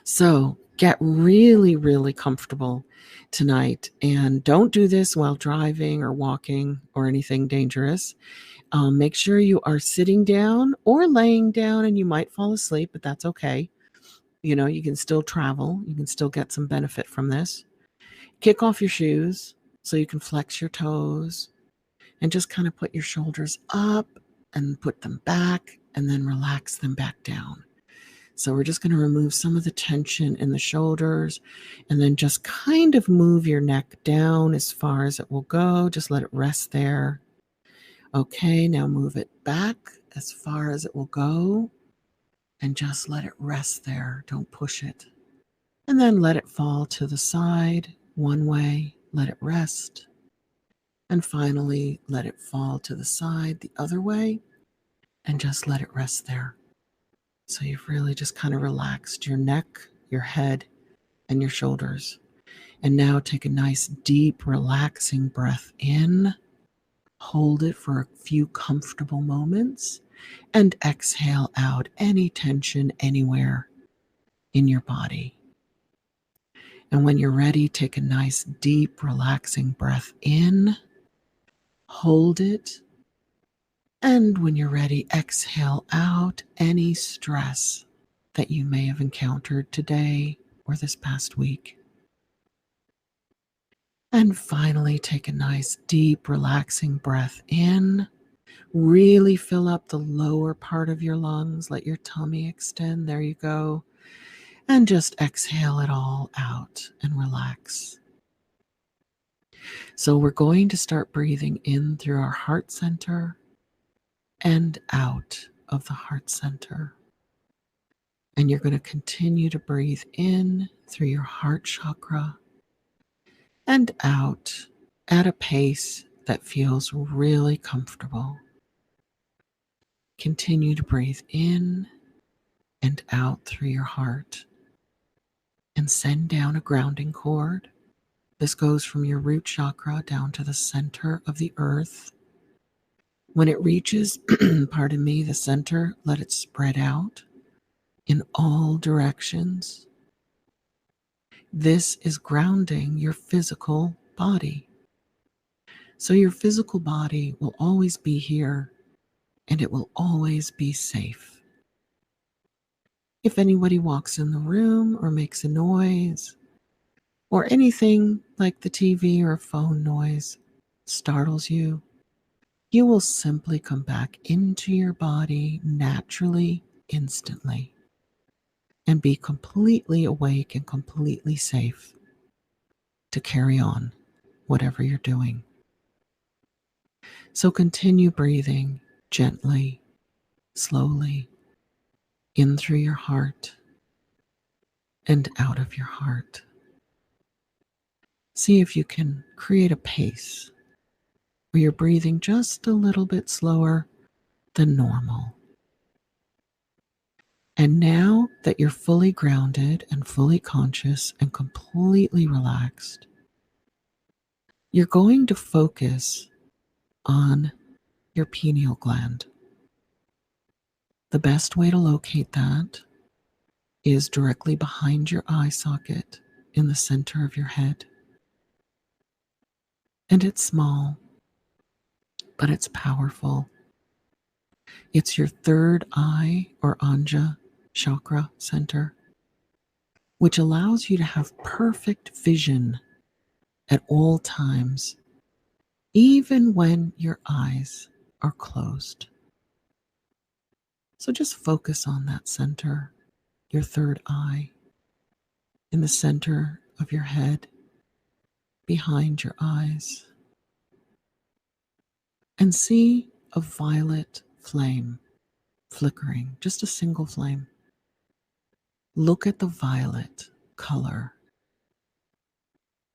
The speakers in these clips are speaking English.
So get really, really comfortable tonight, and don't do this while driving or walking or anything dangerous. Make sure you are sitting down or laying down, and you might fall asleep, but that's okay. You can still travel. You can still get some benefit from this. Kick off your shoes so you can flex your toes and just kind of put your shoulders up and put them back and then relax them back down. So we're just going to remove some of the tension in the shoulders and then just kind of move your neck down as far as it will go. Just let it rest there. Okay, now move it back as far as it will go and just let it rest there. Don't push it. And then let it fall to the side one way, let it rest. And finally, let it fall to the side the other way and just let it rest there. So you've really just kind of relaxed your neck, your head, and your shoulders. And now take a nice, deep, relaxing breath in. Hold it for a few comfortable moments and exhale out any tension anywhere in your body. And when you're ready, take a nice, deep, relaxing breath in. Hold it. And when you're ready, exhale out any stress that you may have encountered today or this past week. And finally, take a nice, deep, relaxing breath in. Really fill up the lower part of your lungs. Let your tummy extend. There you go. And just exhale it all out and relax. So we're going to start breathing in through our heart center and out of the heart center. And you're going to continue to breathe in through your heart chakra and out at a pace that feels really comfortable. Continue to breathe in and out through your heart and send down a grounding cord. This goes from your root chakra down to the center of the earth. When it reaches, the center, let it spread out in all directions. This is grounding your physical body. So your physical body will always be here and it will always be safe. If anybody walks in the room or makes a noise or anything like the TV or phone noise startles you, you will simply come back into your body naturally, instantly, and be completely awake and completely safe to carry on whatever you're doing. So continue breathing gently, slowly, in through your heart and out of your heart. See if you can create a pace where you're breathing just a little bit slower than normal. And now that you're fully grounded and fully conscious and completely relaxed, you're going to focus on your pineal gland. The best way to locate that is directly behind your eye socket in the center of your head. And it's small, but it's powerful. It's your third eye or Anja chakra center, which allows you to have perfect vision at all times, even when your eyes are closed. So just focus on that center, your third eye, in the center of your head, behind your eyes, and see a violet flame flickering, just a single flame. Look at the violet color.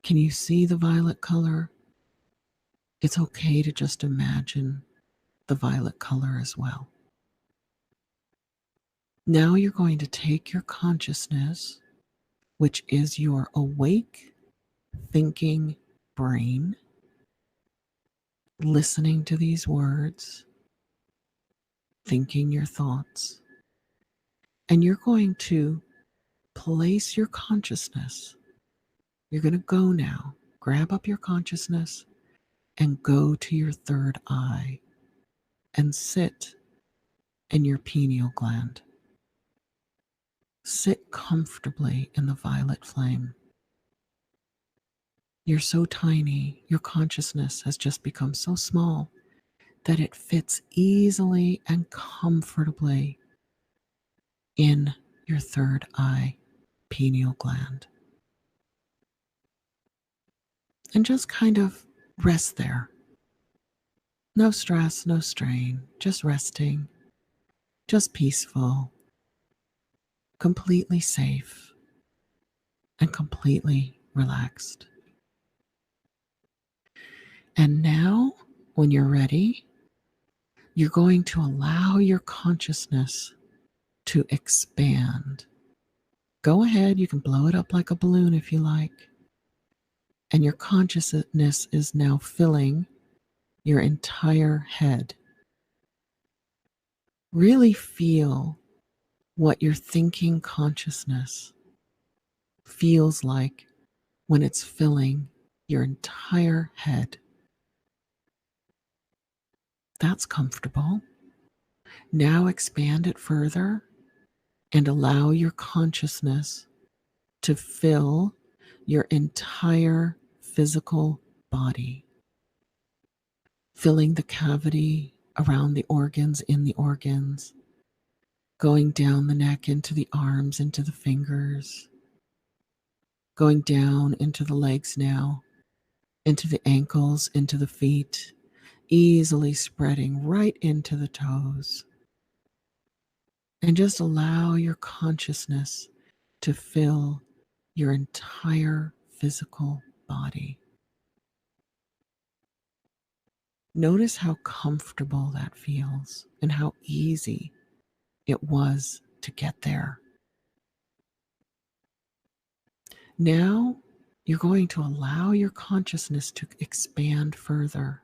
Can you see the violet color? It's okay to just imagine the violet color as well. Now you're going to take your consciousness, which is your awake, thinking brain, listening to these words, thinking your thoughts, and you're going to place your consciousness. You're going to go now. Grab up your consciousness and go to your third eye and sit in your pineal gland. Sit comfortably in the violet flame. You're so tiny, your consciousness has just become so small that it fits easily and comfortably in your third eye, pineal gland. And just kind of rest there. No stress, no strain, just resting, just peaceful, completely safe, and completely relaxed. And now, when you're ready, you're going to allow your consciousness to expand. Go ahead, you can blow it up like a balloon if you like. And your consciousness is now filling your entire head. Really feel what your thinking consciousness feels like when it's filling your entire head. That's comfortable. Now expand it further and allow your consciousness to fill your entire physical body, filling the cavity around the organs, in the organs, going down the neck into the arms, into the fingers, going down into the legs now, into the ankles, into the feet, easily spreading right into the toes. And just allow your consciousness to fill your entire physical body. Notice how comfortable that feels and how easy it was to get there. Now you're going to allow your consciousness to expand further.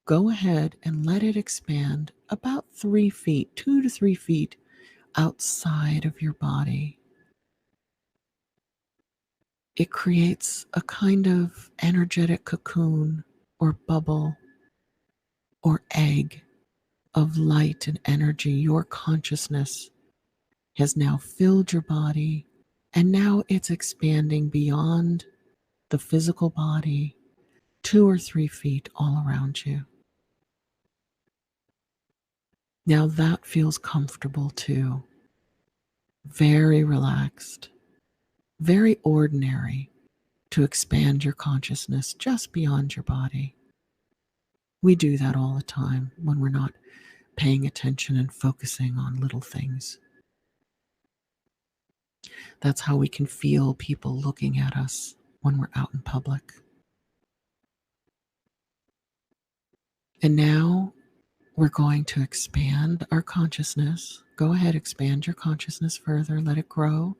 Go ahead and let it expand about 3 feet, 2 to 3 feet outside of your body. It creates a kind of energetic cocoon or bubble or egg of light and energy. Your consciousness has now filled your body, and now it's expanding beyond the physical body, 2 or 3 feet all around you. Now that feels comfortable too. Very relaxed, very ordinary to expand your consciousness just beyond your body. We do that all the time when we're not paying attention and focusing on little things. That's how we can feel people looking at us when we're out in public. And now we're going to expand our consciousness. Go ahead, expand your consciousness further. Let it grow.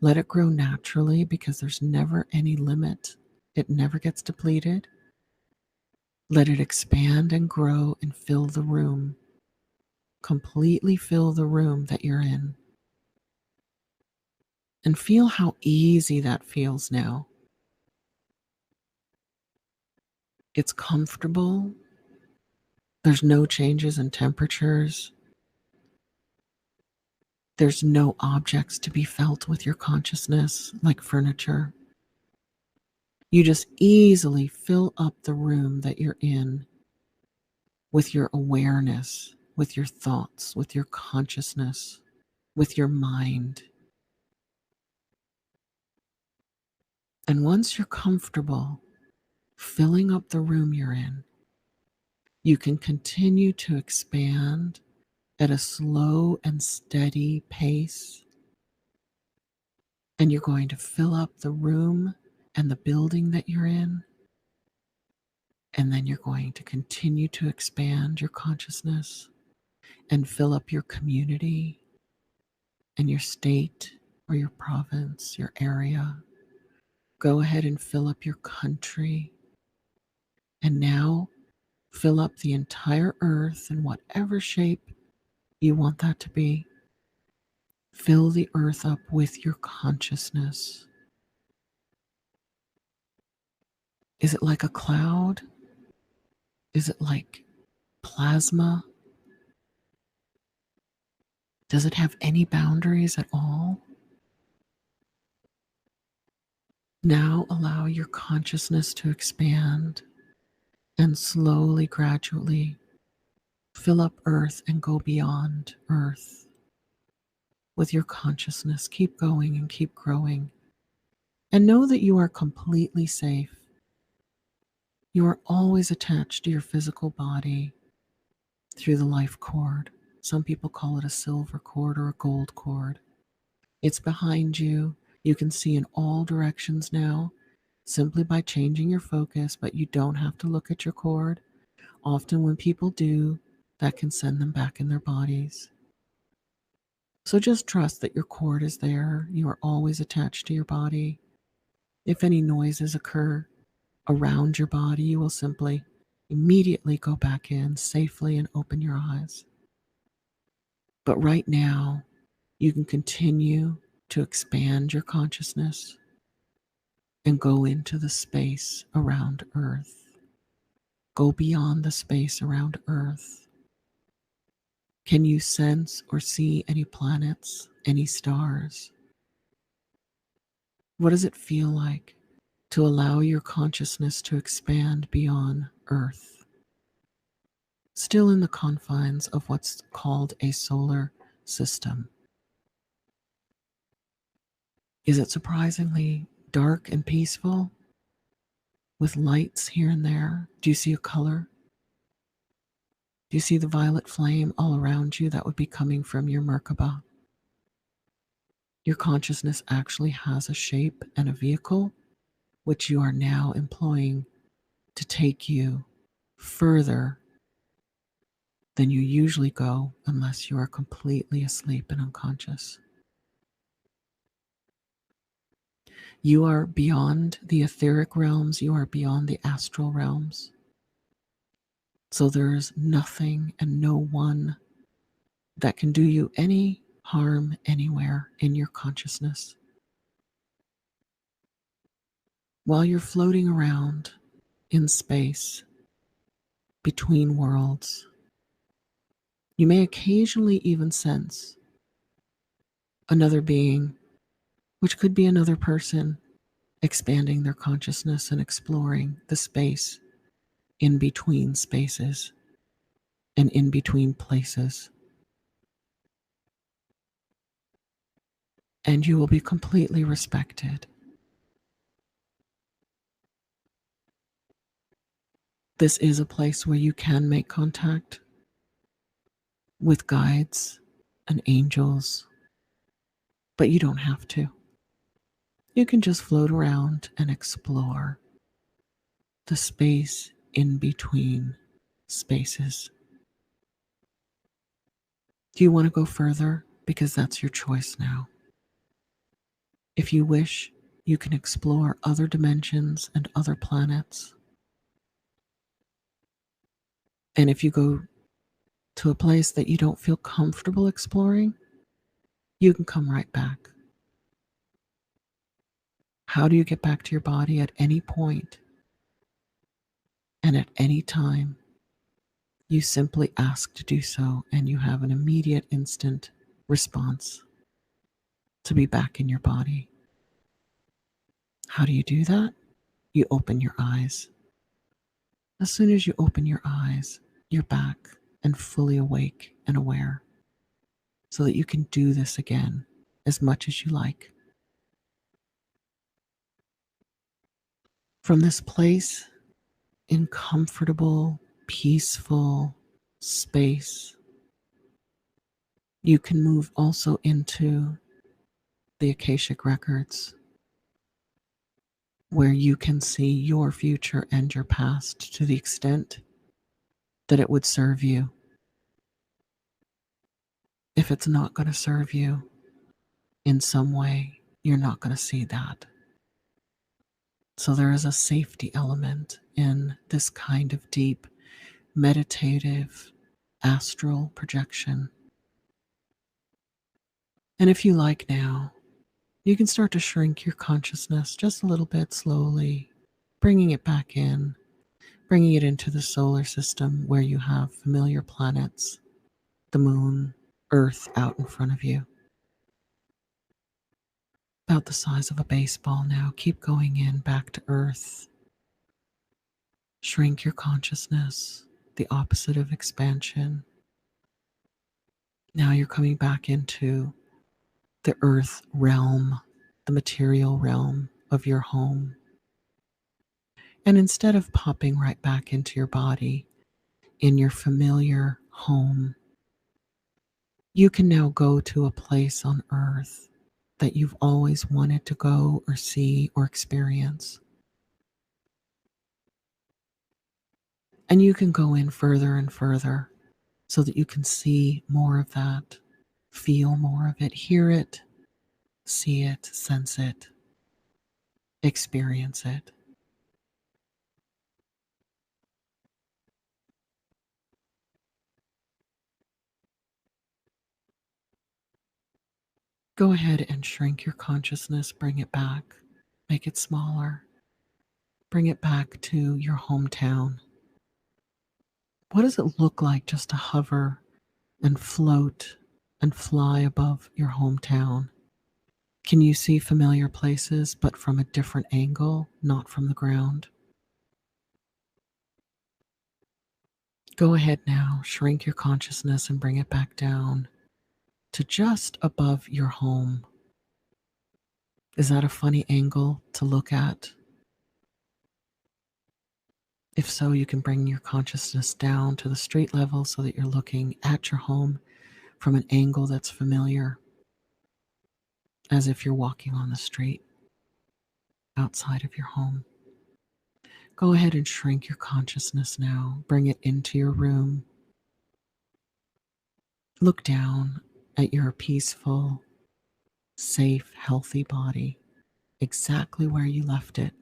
Let it grow naturally because there's never any limit. It never gets depleted. Let it expand and grow and fill the room. Completely fill the room that you're in. And feel how easy that feels now. It's comfortable. There's no changes in temperatures. There's no objects to be felt with your consciousness, like furniture. You just easily fill up the room that you're in with your awareness, with your thoughts, with your consciousness, with your mind. And once you're comfortable filling up the room you're in, you can continue to expand at a slow and steady pace. And you're going to fill up the room and the building that you're in. And then you're going to continue to expand your consciousness and fill up your community and your state or your province, your area. Go ahead and fill up your country. And now fill up the entire earth in whatever shape you want that to be. Fill the earth up with your consciousness. Is it like a cloud? Is it like plasma? Does it have any boundaries at all? Now allow your consciousness to expand and slowly, gradually fill up earth and go beyond earth. With your consciousness, keep going and keep growing. And know that you are completely safe. You are always attached to your physical body through the life cord. Some people call it a silver cord or a gold cord. It's behind you. You can see in all directions now simply by changing your focus, but you don't have to look at your cord. Often when people do, that can send them back in their bodies. So just trust that your cord is there. You are always attached to your body. If any noises occur around your body, you will simply immediately go back in safely and open your eyes. But right now, you can continue to expand your consciousness and go into the space around Earth. Go beyond the space around Earth. Can you sense or see any planets, any stars? What does it feel like to allow your consciousness to expand beyond Earth? Still in the confines of what's called a solar system. Is it surprisingly dark and peaceful with lights here and there? Do you see a color? Do you see the violet flame all around you? That would be coming from your Merkaba. Your consciousness actually has a shape and a vehicle, which you are now employing to take you further than you usually go unless you are completely asleep and unconscious. You are beyond the etheric realms. You are beyond the astral realms. So there is nothing and no one that can do you any harm anywhere in your consciousness. While you're floating around in space between worlds, you may occasionally even sense another being, which could be another person, expanding their consciousness and exploring the space in between spaces and in between places. And you will be completely respected. This is a place where you can make contact with guides and angels, but you don't have to. You can just float around and explore the space in between spaces. Do you want to go further? Because that's your choice now. If you wish, you can explore other dimensions and other planets. And if you go to a place that you don't feel comfortable exploring, you can come right back. How do you get back to your body? At any point and at any time, you simply ask to do so, and you have an immediate, instant response to be back in your body. How do you do that? You open your eyes. As soon as you open your eyes, you're back and fully awake and aware, so that you can do this again as much as you like. From this place in comfortable, peaceful space, you can move also into the Akashic records, where you can see your future and your past to the extent that it would serve you. If it's not going to serve you in some way, you're not going to see that. So there is a safety element in this kind of deep, meditative, astral projection. And if you like now, you can start to shrink your consciousness just a little bit slowly, bringing it back in, bringing it into the solar system where you have familiar planets, the moon, Earth out in front of you. About the size of a baseball now. Keep going in back to Earth. Shrink your consciousness, the opposite of expansion. Now you're coming back into the Earth realm, the material realm of your home. And instead of popping right back into your body in your familiar home, you can now go to a place on Earth that you've always wanted to go or see or experience. And you can go in further and further so that you can see more of that, feel more of it, hear it, see it, sense it, experience it. Go ahead and shrink your consciousness, bring it back, make it smaller, bring it back to your hometown. What does it look like just to hover and float and fly above your hometown? Can you see familiar places, but from a different angle, not from the ground? Go ahead now, shrink your consciousness and bring it back down to just above your home. Is that a funny angle to look at? If so, you can bring your consciousness down to the street level so that you're looking at your home from an angle that's familiar, as if you're walking on the street outside of your home. Go ahead and shrink your consciousness now. Bring it into your room. Look down at your peaceful, safe, healthy body, exactly where you left it.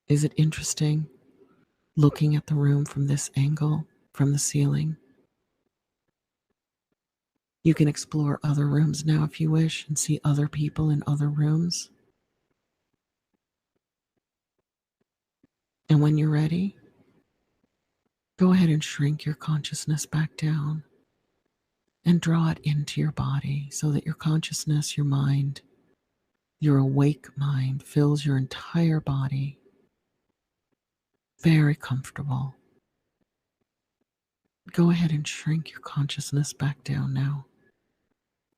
Is it interesting looking at the room from this angle, from the ceiling? You can explore other rooms now if you wish and see other people in other rooms. And when you're ready, go ahead and shrink your consciousness back down and draw it into your body so that your consciousness, your mind, your awake mind fills your entire body. Very comfortable. Go ahead and shrink your consciousness back down now.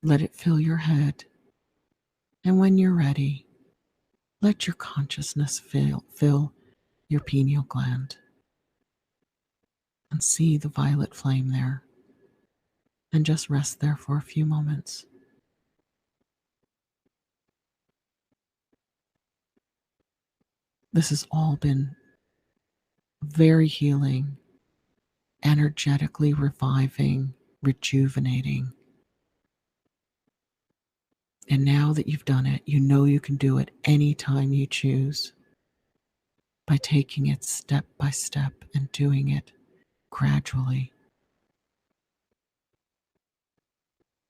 Let it fill your head. And when you're ready, let your consciousness fill your pineal gland. And see the violet flame there. And just rest there for a few moments. This has all been very healing, energetically reviving, rejuvenating. And now that you've done it, you know you can do it anytime you choose by taking it step by step and doing it gradually.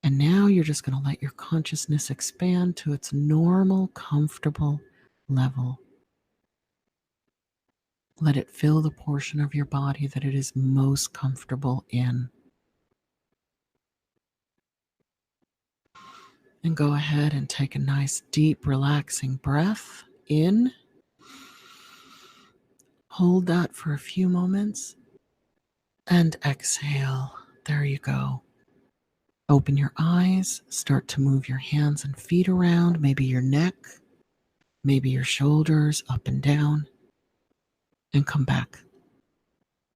And now you're just going to let your consciousness expand to its normal, comfortable level. Let it fill the portion of your body that it is most comfortable in. And go ahead and take a nice, deep, relaxing breath in. Hold that for a few moments and exhale. There you go. Open your eyes, start to move your hands and feet around, maybe your neck, maybe your shoulders up and down, and come back